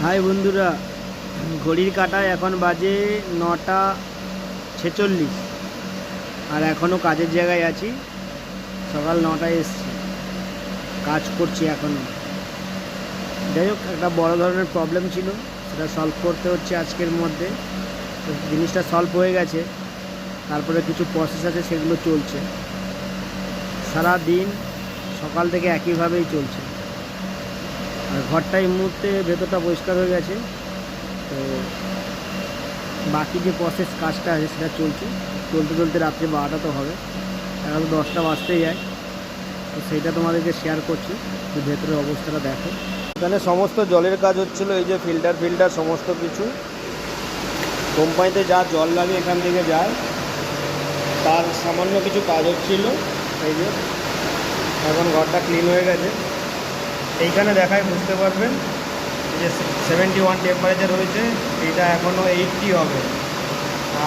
High বন্ধুরা, ঘড়ির কাঁটায় এখন বাজে 9টা 46 আর এখনও কাজের জায়গায় আছি। সকাল 9টায় এসছি, কাজ করছি এখনও। যাই হোক, একটা বড় ধরনের প্রবলেম ছিল, সেটা সলভ করতে হচ্ছে আজকের মধ্যে। তো জিনিসটা সলভ হয়ে গেছে, তারপরে কিছু প্রসেস আছে, সেগুলো চলছে। সারা দিন সকাল থেকে একইভাবেই চলছে। আর ঘরটা এই মুহূর্তে ভেতরটা পরিষ্কার হয়ে গেছে। তো বাকি যে প্রসেস কাজটা আছে সেটা চলছে। চলতে চলতে রাত্রে 12টা তো হবে, এখন 10টা বাজতেই যায়। তো সেইটা তোমাদেরকে শেয়ার করছি, যে ভেতরের অবস্থাটা দেখো। এখানে সমস্ত জলের কাজ হচ্ছিলো, এই যে ফিল্টার সমস্ত কিছু। কোম্পানিতে যা জল লাগে এখান থেকে যায়, তার সামান্য কিছু কাজ হচ্ছিলো। এই যে এখন ঘরটা ক্লিন হয়ে গেছে। এইখানে দেখায় বুঝতে পারবেন যে 71 টেম্পারেচার হয়েছে। এটা এখনও 80 হবে,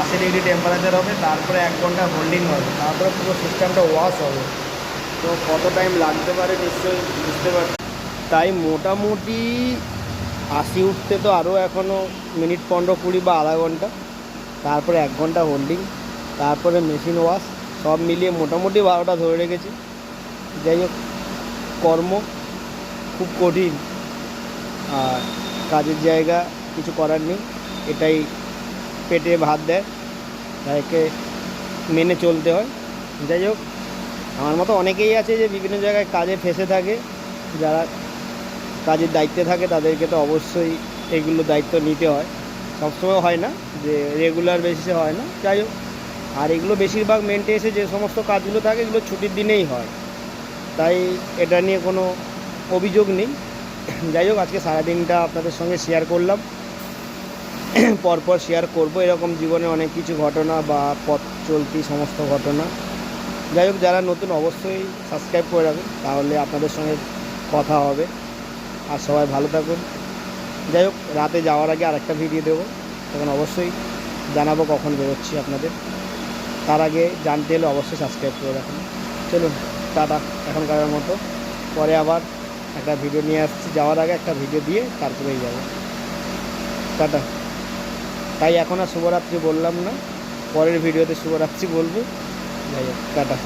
80 ডিগ্রি টেম্পারেচার হবে। তারপরে 1 ঘন্টা হোল্ডিং হবে, তারপরে পুরো সিস্টেমটা ওয়াশ হবে। তো কত টাইম লাগতে পারে নিশ্চয়ই বুঝতে পারছি। তাই মোটামুটি 80 উঠতে তো আরও এখনও মিনিট 15-20 বা আধা ঘন্টা, তারপরে 1 ঘন্টা হোল্ডিং, তারপরে মেশিন ওয়াশ, সব মিলিয়ে মোটামুটি 12টা ধরে রেখেছি। যাই হোক, কর্ম খুব কঠিন, আর কাজের জায়গা, কিছু করার নেই। এটাই পেটে ভাত দেয়, তাকে মেনে চলতে হয়। যাই হোক, আমার মতো অনেকেই আছে যে বিভিন্ন জায়গায় কাজে ফেঁসে থাকে। যারা কাজের দায়িত্বে থাকে তাদেরকে তো অবশ্যই এগুলো দায়িত্ব নিতে হয়। সবসময় হয় না, যে রেগুলার বেসিসে হয় না। যাই হোক, আর এগুলো বেশিরভাগ মেনটেন্সে যে সমস্ত কাজগুলো থাকে এগুলো ছুটির দিনেই হয়, তাই এটা নিয়ে কোনো অভিযোগ নেই। যাই হোক, আজকে সারাদিনটা আপনাদের সঙ্গে শেয়ার করলাম, পরপর শেয়ার করব এরকম জীবনে অনেক কিছু ঘটনা বা পথ চলতি সমস্ত ঘটনা। যাই হোক, যারা নতুন অবশ্যই সাবস্ক্রাইব করে রাখুন, তাহলে আপনাদের সঙ্গে কথা হবে। আর সবাই ভালো থাকুন। যাই হোক, রাতে যাওয়ার আগে আরেকটা ভিডিও দেবো, তখন অবশ্যই জানাবো কখন বেরোচ্ছি আপনাদের। তার আগে জানতে হলে অবশ্যই সাবস্ক্রাইব করে রাখুন। চলুন, টাটা এখনকার মতো। পরে আবার একটা ভিডিও নিয়ে আসছি, যাওয়ার আগে একটা ভিডিও দিয়ে তারপরেই যাবো। টাটা। তাই এখন আর শুভরাত্রি বললাম না, পরের ভিডিওতে শুভরাত্রি বলবো। যাই হোক, টাটা।